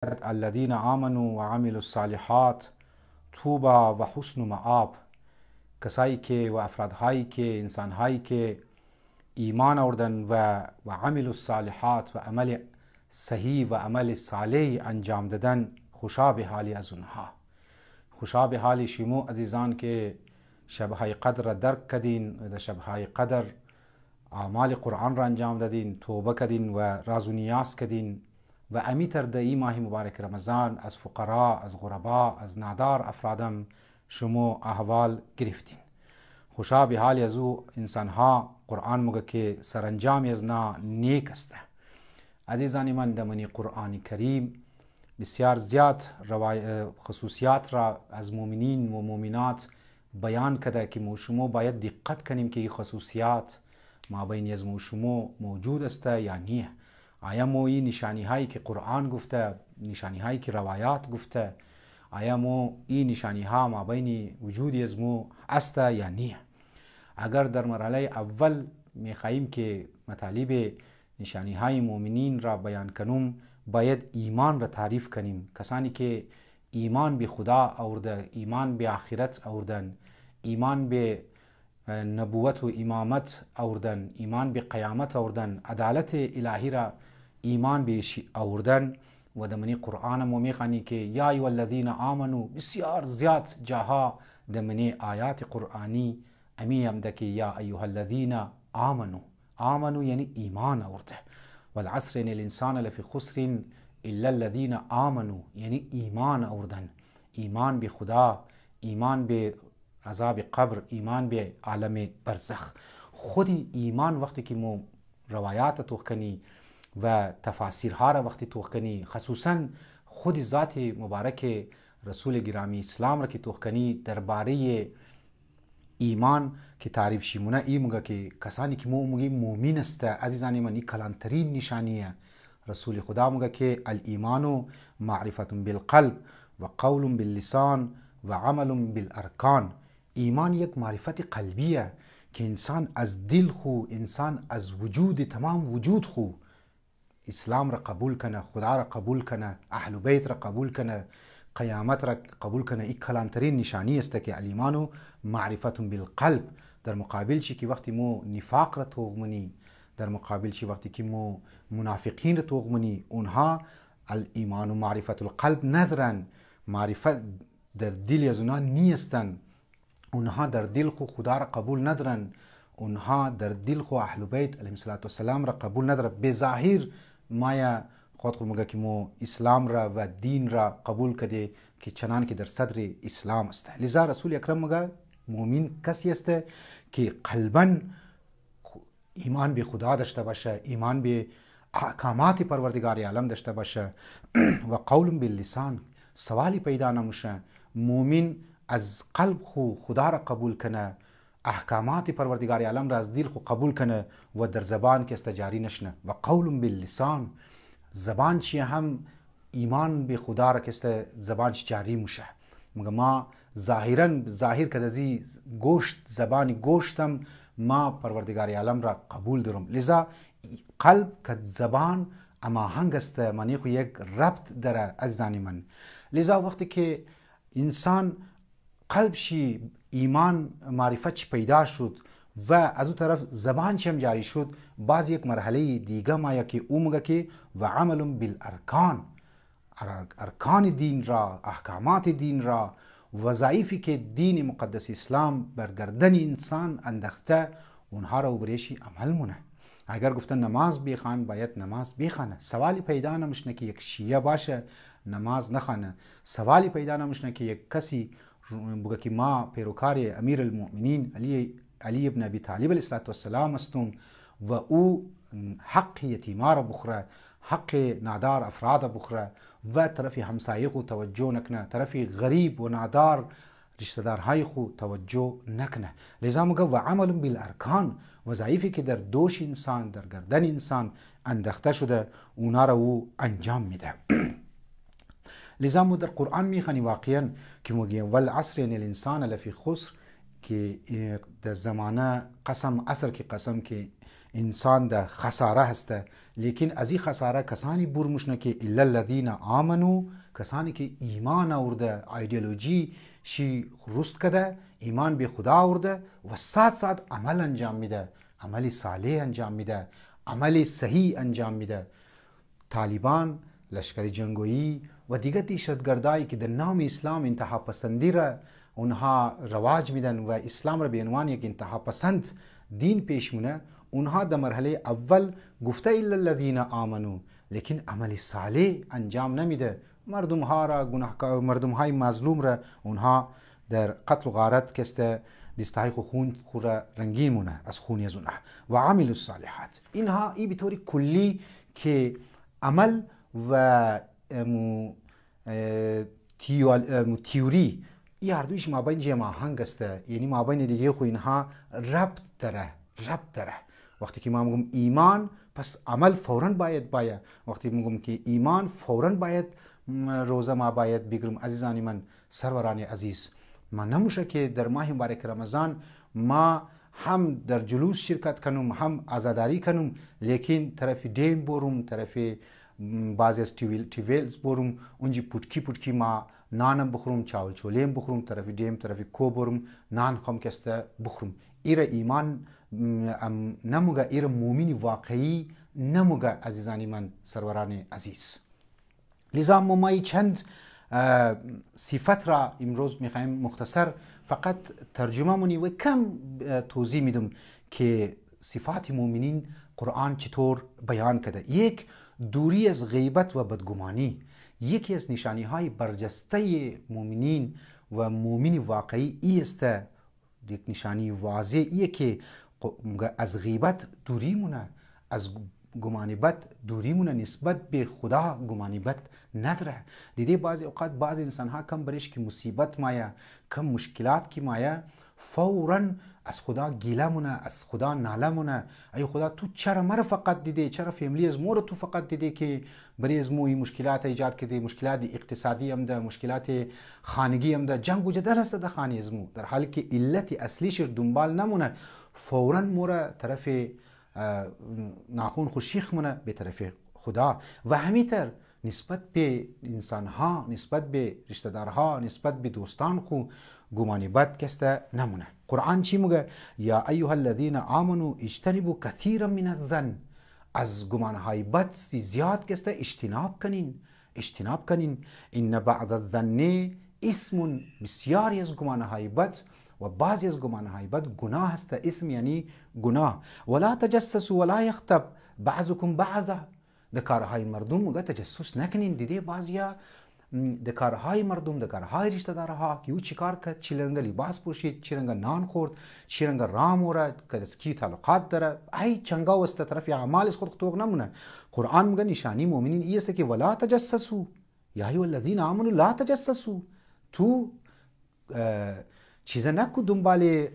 الذين آمنوا و عملوا الصالحات طوبا و حسن مآب، کسایی که و افرادهایی که انسانهایی که ایمان آوردن و عمل الصالحات و عمل صحیح و عمل صالح انجام دادن، خوشا به حالی از اونها. خوشا به حالی شما عزیزان که شبهای قدر را درک کردین و در شبهای قدر اعمال قرآن را انجام دادین، توبه کردین و راز و نیاز کردین و امیتر در این ماه مبارک رمضان از فقرا، از غربا، از نادار افرادم شما احوال گرفتین. خوشا به حال از او انسان ها قرآن مگه که سرانجامی از نا نیک است. عزیزان من، در منی قرآن کریم بسیار زیاد خصوصیات را از مؤمنین و مؤمنات بیان کرده که ما شما باید دقت کنیم که این خصوصیات ما بین از ما شما موجود است یا نه. آیا ما این نشانی هایی که قرآن گفته، نشانی هایی که روایات گفته، آیا ما این نشانی ها ما بین وجودی از ما است یا نه؟ اگر در مرحله اول میخواهیم که مطالب نشانی های مؤمنین را بیان کنیم، باید ایمان را تعریف کنیم. کسانی که ایمان به خدا آورده، ایمان به آخرت آوردن، ایمان به نبوت و امامت آوردن، ایمان به قیامت آوردن، عدالت الهی را ایمان بهش آوردن و در منی قرآن ما میخوانی که یا ایها الذین آمنو بسیار زیاد جاها در منی آیات قرآنی امی هم ده که یا ایها الذین آمنو یعنی ایمان آورده. والعصر ان الانسان لفی خسر الا الذین آمنو یعنی ایمان آوردن، ایمان به خدا، ایمان به عذاب قبر، ایمان به عالم برزخ. خودی ایمان وقتی که ما روایات توخکنی و تفاسیرها را وقتی توخکنی، خصوصا خود ذات مبارک رسول گرامی اسلام را که توخکنی درباره ایمان که تعریف شیمونه ای مگه که کسانی که ما مگه مومن است. عزیزان من، این کلانترین نشانیه. رسول خدا مگه که الایمان معرفت بالقلب و قول باللسان و عمل بالارکان. ایمان یک معرفت قلبیه که انسان از دل خو، انسان از وجود تمام وجود خو اسلام را قبول کنه، خدا را قبول کنه، اهل بیت را قبول کنه، قیامت را قبول کنه. این کلانترین نشانی است که الایمان معرفت بالقلب. در مقابل چی که وقتی ما نفاق را توغمنی، در مقابل چی وقتی که ما منافقین را توغمنی، اونها الایمان و معرفت القلب ندارن، معرفت در دل از اونها نیستن، اونها در دل خو خدا را قبول ندارن، اونها در دل خو اهل بیت علیهم السلام را قبول ندارن. به ظاهر مایا خود مگه که ما اسلام را و دین را قبول کده که چنان که در صدر اسلام است. لذا رسول اکرم مگه مؤمن کسی است که قلباً ایمان به خدا داشته باشه، ایمان به احکامات پروردگار عالم داشته باشه و قول باللسان. سوالی پیدا نمیشه مؤمن از قلب خو خدا را قبول کنه، احکامات پروردگار عالم را از دل خو قبول کنه و در زبان که استجاری نشنه. و قول باللسان، زبان چی هم ایمان به خدا را که زبان چی جاری میشه. مگه ما ظاهر که دزی گوشت، زبانی گوشتم ما پروردگار عالم را قبول دارم. لذا قلب که زبان اما هنگ است، معنی خو یک ربط داره عزیزان من. لذا وقتی که انسان قلبشی ایمان معرفت پیدا شد و از اون طرف زبان هم جاری شد، باز یک مرحله دیگه مایا که اومگه که و عمل بالارکان، ارکان دین را، احکامات دین را، وظایفی که دین مقدس اسلام برگردن انسان انداخته، اونها را برایش عمل مونه. اگر گفتن نماز بخوان، باید نماز بخوانه. سوالی پیدا نمیشنه که یک شیعه باشه نماز نخوانه. سوالی پیدا نمیشنه که یک کسی بگه که ما پیروکار امیر المؤمنین علی ابن ابی طالب علیه السلام هستم و او حق یتیما را بخوره، حق نادار افراد بخوره و طرف همسایه خو توجه نکنه، طرف غریب و نادار رشته دارهای خو توجه نکنه. لذا مگه و عمل بالارکان، وظایفی که در دوش انسان، در گردن انسان انداخته شده، اونا را او انجام میده. لذا ما در قرآن میخوانی واقعا که میگه والعصر ان الانسان لفی خسر، که که در زمانه قسم اصر که قسم که انسان در خساره هسته، لیکن از این خساره کسانی برمشنه که الا الذین آمنو، کسانی که ایمان آورده، ایدئولوژی شی رست کده، ایمان به خدا آورده و سات عمل انجام میده، عمل صالح انجام میده، عمل صحیح انجام میده. طالبان، لشکر جنگویی و دیگر دهشتگردایی که در نام اسلام انتها پسندی را اونها رواج میدن و اسلام را به عنوان یک انتها پسند دین پیش مونه، اونها در مرحله اول گفته الا الذین آمنو، لیکن عمل صالح انجام نمیده. مردم ها را مردم های مظلوم را اونها در قتل و غارت کسته دستحق خون خود را رنگین مونه از خونی از اونها و عمل الصالحات. اینها ای به طور کلی که عمل و تیوری ای هر دویش مابین جمع هنگ است، یعنی مابین دیگه خو اینها ربط داره. وقتی که ما میگم ایمان پس عمل فوراً باید وقتی میگم که ایمان فوراً باید روزه ما باید بگیرم. عزیزان من، سروران عزیز، ما نموشه که در ماه مبارک رمضان ما هم در جلوس شرکت کنم، هم عزاداری کنم، لیکن طرف دیم برم، طرف بعضی از تیویلز برم، اونجی پوتکی ما نانم بخورم، چاول چولیم بخورم، طرف دیم طرف کو برم نان خم کسته بخورم. ایره ایمان نموگه، ایره مومن واقعی نموگه عزیزانی من، سروران عزیز. لذا ما چند صفت را امروز میخوایم مختصر فقط ترجمه منی و کم توضیح میدم که صفات مومنین قرآن چطور بیان کرده. یک، دوری از غیبت و بدگمانی. یکی از نشانی های برجسته مومنین و مومن واقعی ای است، یک نشانی واضح ایه که از غیبت دوری مونه، از گمان بد دوری مونه، نسبت به خدا گمان بد نداره. دیدی بعضی اوقات بعضی انسان ها کم برش که مصیبت مایا، کم مشکلات کی مایا، فوراً از خدا گیله مونه، از خدا ناله مونه. ای خدا تو چرا مرا فقط دیده، چرا فیملی از مور تو فقط دیده که برای از موی مشکلات ایجاد کرده، مشکلات اقتصادی هم ده، مشکلات خانگی هم ده، جنگ و جدل هست در خانه از مو، در حالی که علت اصلیش دنبال نمونه، فوراً مور طرف ناخون خوشیخ مونه به طرف خدا. و همیتر نسبت به انسان ها، نسبت به رشته دارها، نسبت به دوستان خو گمانی بد کسته نمونه. قرآن چی میگه؟ یا ایها الذین آمنو اجتنبوا کثیرا من الظن، از گمانهای بد زیاد کسته اجتناب کنین. ان بعض الظن اسم، بسیاری از گمانهای بد و بعضی از گمانهای بد گناه است. اسم یعنی گناه. ولا تجسسوا ولا یغتب بعضکم بعضا، در کارهای مردم میگه تجسس نکنین. دیده بعضیا در کارهای مردم، در کارهای رشته دارها که او چی کار کرد، چی رنگ لباس پوشید، چی رنگ نان خورد، چی رنگ رام ورد، که از کی تعلقات داره، ای چنگا وسط طرف اعمالش خود توق نمونه. قرآن میگه نشانی مؤمنین این است که ولا تجسسوا، یا ایها الذین آمنوا لا تجسسوا، تو چیزا نکو دنبال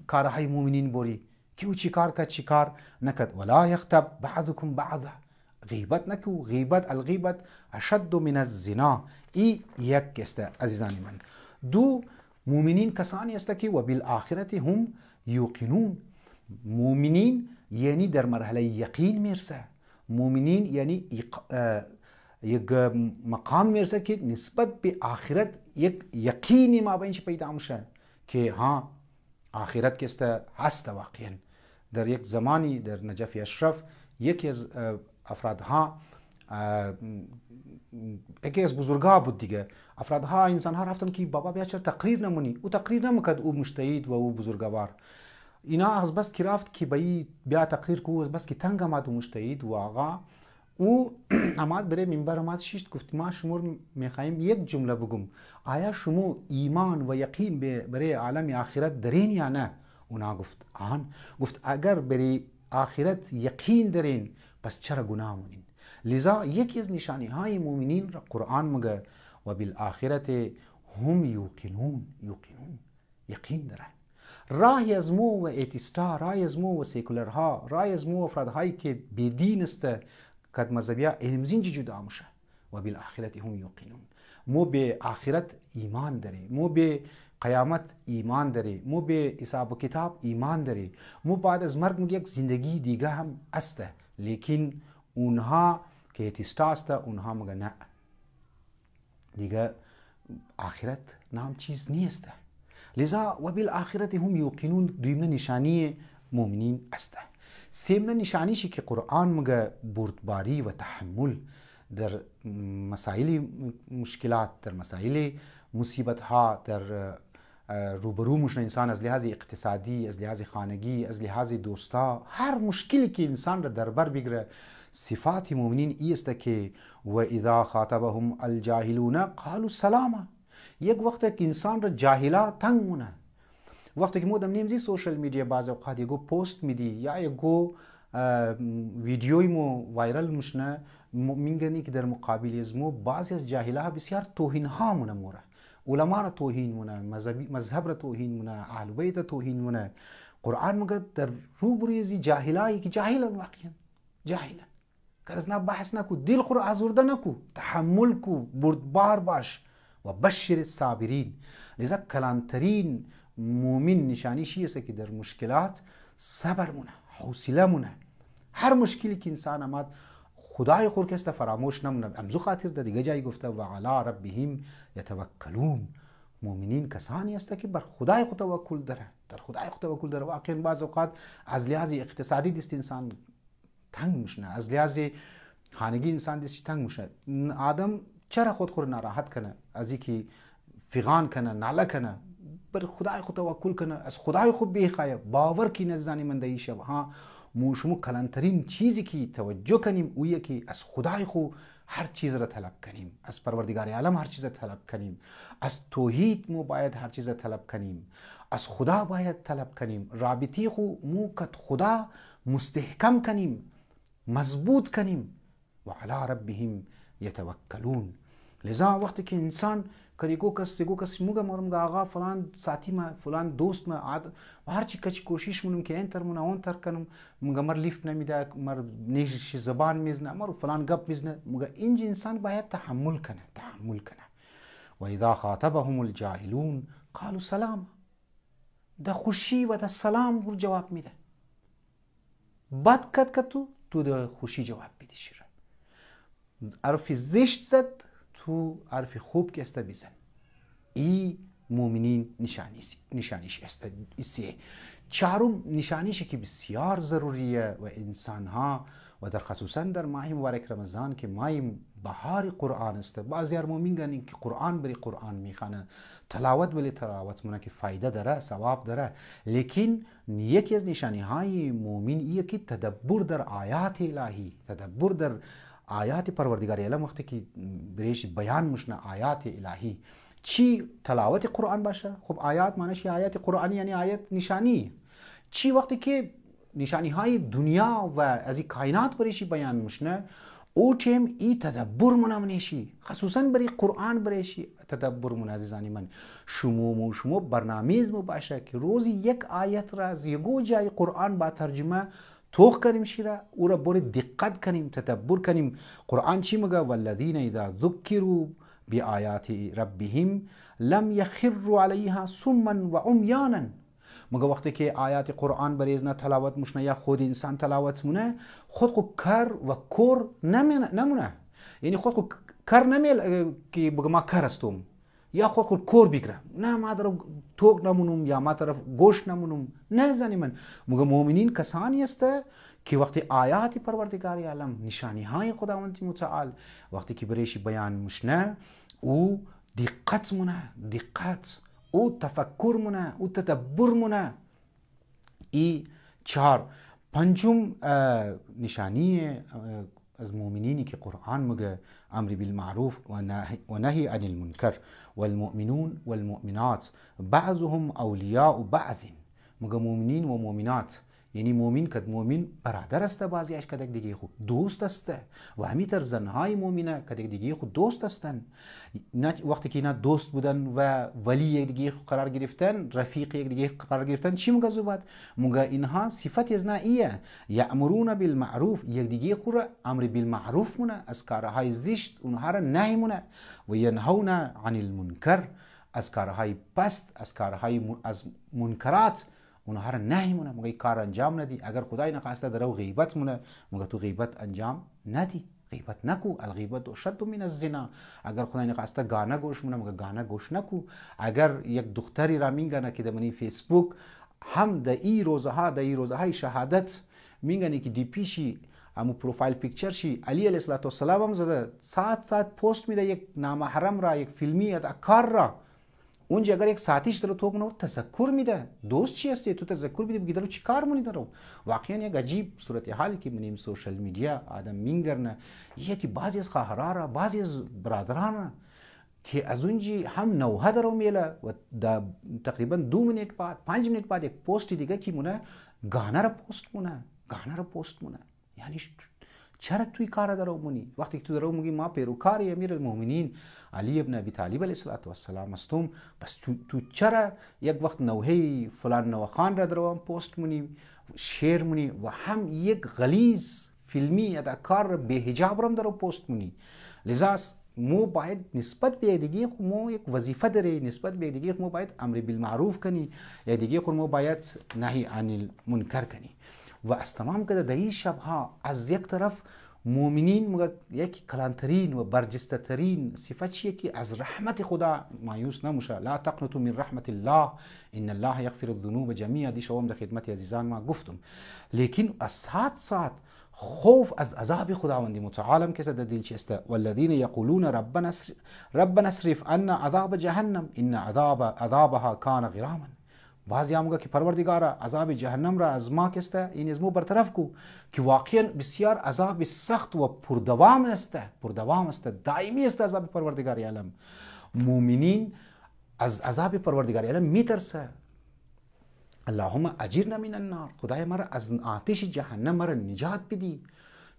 کارهای مؤمنین بری که او چی کار کرد چی کار نکرد. ولا یغتب بعضکم بعضا، غیبت نکو. غیبت، الغیبت اشد من الزنا. ای یک است عزیزان من. دو، مؤمنین کسانی است که و بالآخرت هم یوقنون. مؤمنین یعنی در مرحله یقین میرسه. مؤمنین یعنی یک مقام میرسه که نسبت به آخرت یک یقینی ما بینش پیدا میشه که ها آخرت که هست واقعا. در یک زمانی در نجف اشرف یکی از افرادها، یکی از بزرگا بود دیگه، افرادها انسانها رفتن که بابا بیا چرا تقریر نمونی، او تقریر نمیکرد، او مجتهد و او بزرگوار. اینا از بس که رفت که بیا تقریر کو، از بس که تنگ آمد و مجتهد و آقا او آمد برای منبر آمد شیشت گفت ما شما میخوایم یک جمله بگم، آیا شما ایمان و یقین برای عالم آخرت دارین یا نه؟ اونا گفت آن. گفت اگر برای آخرت یقین دارین پس چرا گناه مونین؟ لذا یکی از نشانی های مؤمنین را قرآن میگه و بالآخرت هم یوقنون، یقین دارن. راهی از مو و ایتیستا، راهی از مو و سیکولرها، راهی از مو افرادهایی که بیدین است، کد مذهبی علم زینجی جدا میشه و بالآخرت هم یوقنون. مو به آخرت ایمان داره، مو به قیامت ایمان داره، مو به حساب و کتاب ایمان داره، مو بعد از مرگ یک زندگی دیگه هم است. لیکن اونها که اتیستا است اونها میگه نه دیگه آخرت نام چیز نیست. لذا و بالآخرت هم یوقنون دویمه نشانی مؤمنین است. سیمنه نشانیشی که قرآن میگه بردباری و تحمل در مسائل مشکلات، در مسائل مصیبت ها، در روبرو مشن انسان از لحاظ اقتصادی، از لحاظ خانگی، از لحاظ دوستا، هر مشکلی که انسان را در بر بگیره، صفات مؤمنین ای است که و اذا خاطبهم الجاهلون قالوا سلاما. یک وقت که انسان را جاهلا تنگ مونه، وقتی که مودم نیمزی سوشل میدیا بعض اوقات یگو پست میدی یا یگو ویدیوی مو وایرال مشنه میگنی که در مقابل از مو بعضی از جاهلا بسیار توهین ها مونه موره، علما را توهین مونه، مذهب را توهین مونه، اهل بیت توهین مونه. قرآن میگه در روبروی از جاهلایی که جاهلن، واقعا جاهلن، که از نه بحث نکو، دل خور آزرده نکو، تحمل کو، بردبار باش و بشر الصابرین. لذا کلانترین مومن نشانیشی است که در مشکلات صبر مونه، حوصله مونه. هر مشکلی که انسان آمد خدای خور که است فراموش نمونه. امزو خاطر ده دیگه جایی گفته و علی ربهم یتوکلون. مؤمنین کسانی است که بر خدای خود توکل داره، در خدای خود توکل داره. واقعا بعض اوقات از لحاظ اقتصادی دست انسان تنگ میشنه، از لحاظ خانگی انسان دست تنگ میشه. آدم چرا خود خور ناراحت کنه از اینکه فغان کنه، ناله کنه، بر خدای خود توکل کنه، از خدای خود بخواه، باور کی نزدانی من دیشه. ها شما کلانترین چیزی که توجه کنیم اویه که از خدای خود هر چیز را طلب کنیم، از پروردگار عالم هر چیز را طلب کنیم، از توحید مو باید هر چیز را طلب کنیم، از خدا باید طلب کنیم، رابطی خو مو کت خدا مستحکم کنیم، مضبوط کنیم. و علی ربهم یتوکلون. لذا وقتی که انسان کریگو کس موگه مرم آقا فلان ساتی ما، فلان دوست ما عاد و هر چی کچ کوشش منم که انتر مون اون تر کنم، موگه مر لیفت نمیده، مر نیش زبان میزنه، مر فلان گپ میزنه. موگه اینج انسان باید تحمل کنه. و اذا خاطبهم الجاهلون قالوا سلام. ده خوشی و ده سلام ور جواب میده. بد کد تو ده خوشی جواب بدی شیره. حرف زشت زد تو حرف خوب که است بزن. ای مؤمنین نشانیش است. چهارم نشانیشی که بسیار ضروریه و انسان ها و در خصوصا در ماه مبارک رمضان که ماه بهار قرآن است، بعضی مؤمن گن که قرآن بری قرآن میخوانه، تلاوت بلی تلاوت مونه که فایده داره، ثواب داره، لیکن یکی از نشانی های مؤمن ایه که تدبر در آیات الهی، تدبر در آیات پروردگار عالم وقتی که بریش بیان مشنه آیات الهی. چی تلاوت قرآن باشه؟ خب آیات معنیش آیات قرآنی یعنی آیات نشانی. چی وقتی که نشانی های دنیا و از این کائنات بریشی بیان مشنه، او تیم ای تدبر منامنشی، خصوصا بری قرآن بریشی تدبر من. عزیزانی من، شما برنامه‌ریزی باشه که روزی یک آیت را از یگو جای قرآن با ترجمه توخ کنیم شیره، او را بر دقت کنیم، تدبر کنیم. قرآن چی میگه؟ والذین اذا ذکروا بآیات ربهم لم یخروا علیها صما و عمیانا. مگه وقتی که آیات قرآن بریزنه تلاوت مشنه یا خود انسان تلاوت مونه، خود کر و کور نمونه. یعنی خود کر نمیل که بگه ما کر هستم یا خود کور بگیره، نه ما در توق نمونم یا ما طرف گوش نمونم. نه زنی من مگه مؤمنین کسانی است که وقتی آیات پروردگار عالم، نشانی های خداوند متعال وقتی که بریشی بیان مشنه، او دقت مونه، دقت، او تفکر مونه، او تدبر مونه. ای چهار. پنجم نشانی از مؤمنینی که قرآن میگه امر بالمعروف و نهی عن المنکر والمؤمنون والمؤمنات بعضهم اولیاء بعض. میگه مؤمنین و مؤمنات یعنی مؤمن کد مؤمن برادر است بعضیش کدک دیگه خود دوست است و همینطور زنهای مؤمنه کدک دیگه خود دوست هستن. نه وقتی که اینا دوست بودن و ولی یک دیگه قرار گرفتن، رفیق یک دیگه قرار گرفتن، چی موگه زوبد؟ موگه اینها صفت از نه ایه یأمرون بالمعروف، یک دیگه خود امر بالمعروف مونه، از کارهای زشت اونها را نهی مونه، و ینهون عن المنکر، از کارهای پست، از کارهای از منکرات اونها را نهی مونه، موگه کار انجام ندی. اگر خدای نخواسته درو غیبت مونه، موگه تو غیبت انجام ندی، غیبت نکو. الغیبت اشد من الزنا. اگر خدای نخواسته گانه گوش مونه، موگه گانه گوش نکو. اگر یک دختری را مینگنه که در منی فیسبوک هم در ای روزهای شهادت مینگنه که دی پیشی همو پروفایل پیکچر شی علی علیه السلام هم زده، ساعت پست میده یک نامحرم را، یک فیلمی یا کار را، اونجا اگر یک ساعتیش درو تو کنه تذکر میده. دوست چی هستی تو تذکر میده بگی درو چی کار مونی درو. واقعا یک عجیب صورتحالی که منیم سوشل میدیا آدم مینگرنه، یکی بعضی از خواهرها را، بعضی از برادران که از اونجی هم نوها درو میله و تقریبا 2 منیت بعد 5 منیت بعد یک پست دیگه کی مونه گانه را پست مونه. یعنی چرا توی کار درو مونی؟ وقتی که تو درو میگی ما پیروکار امیر المؤمنین علی ابن ابی طالب علیه السلام هستم، بس تو چرا یک وقت نوحه فلان نوخان را درو هم پست مونی، شیر مونی، و هم یک غلیظ فیلمی اداکار به حجاب را درو پست مونی. لذا مو باید نسبت به دیگه خو مو یک وظیفه داره، نسبت به دیگه خو مو باید امر بالمعروف کنی، یا دیگه خو مو باید نهی عن المنکر کنی. و از تمام کده در این شبها از یک طرف مؤمنین یک کلانترین و برجسته ترین صفت چیه که از رحمت خدا مایوس نموشه. لا تقنطوا من رحمت الله ان الله یغفر الذنوب جمیعا. دی شوام در خدمت عزیزان ما گفتم، لیکن از ساعت خوف از عذاب خداوند متعال که در دل چسته. والذین یقولون ربنا اصرف عنا عذاب جهنم ان عذابها کان غراما. بعضی هم که پروردگارا عذاب جهنم را از ما کسته، این از مو برطرف کو، که واقعا بسیار عذاب سخت و پردوام است، دائمی است عذاب پروردگار عالم. مؤمنین از عذاب پروردگار عالم میترسه. اللهم اجرنا من النار، خدای مرا از آتش جهنم مرا نجات بدی.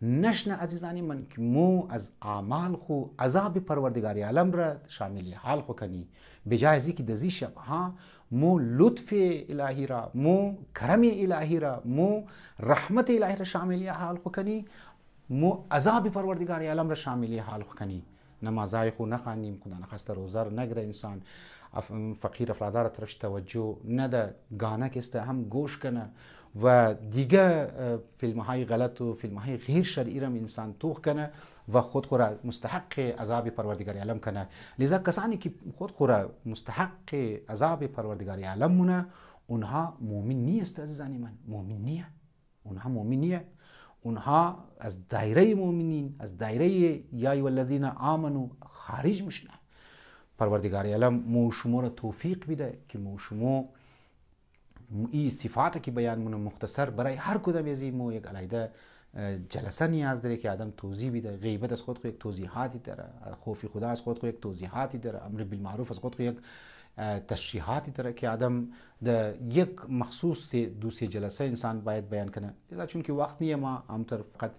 نشنه عزیزانی من که مو از اعمال خو عذاب پروردگار عالم را شامل حال خو کنی، بجای از اینکه دزی شبها مو لطف الهی را، مو کرم الهی را، مو رحمت الهی را شامل حال خو کنی، مو عذاب پروردگار عالم را شامل حال خو کنی. نمازای خو نخوانیم، خدا نخواسته روزه رو نگره انسان، فقیر افرادار طرفش توجه نده، گانه کسته هم گوش کنه و دیگه فیلم های غلط و فیلم های غیر شرعی را انسان توخ کنه و خود خورا مستحق عذاب پروردگار عالم کنه. لذا کسانی که خود خورا مستحق عذاب پروردگار عالم مونه، اونها مؤمن نیست عزیزانی من، اونها مؤمن نیه. اونها از دایره مؤمنین، از دایره یا ایها الذین آمنو خارج میشن. پروردگار عالم مو شما را توفیق بده که مو شما این صفات که بیان مونه مختصر برای هر کدام از این مو یک علیحده جلسه نیاز داره که آدم توضیح بده. غیبت از خود یک توضیحاتی داره، خوف خدا از خود یک توضیحاتی داره، امر بالمعروف از خود یک تشریحاتی داره که آدم در یک مخصوص 2-3 جلسه انسان باید بیان کنه. چون که وقت نیه ما همطور فقط